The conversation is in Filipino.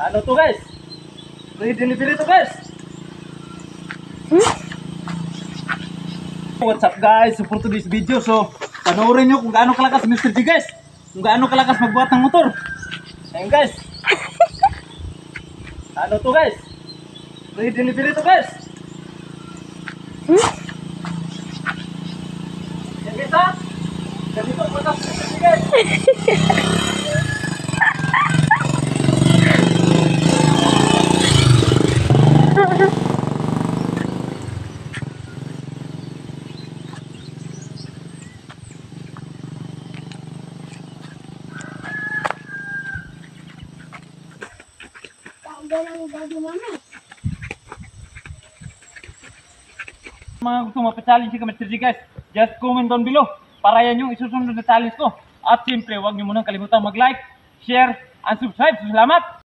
Ano to guys? Free delivery to guys. What's up guys? Support to this video. So, panoorin nyo kung gaano kalakas Mr. G guys. Kung gaano kalakas magbuhat ng motor. Ayun guys. Ano to guys? Free delivery to guys. Yan guys ha? Ganito kalakas Mr. G guys. Mga gusto mapa-challenge ka Mr. G guys, just comment down below para yan yung isusunod na challenge ko. At siyempre, huwag niyo munang kalimutan mag-like, share, and subscribe. Salamat!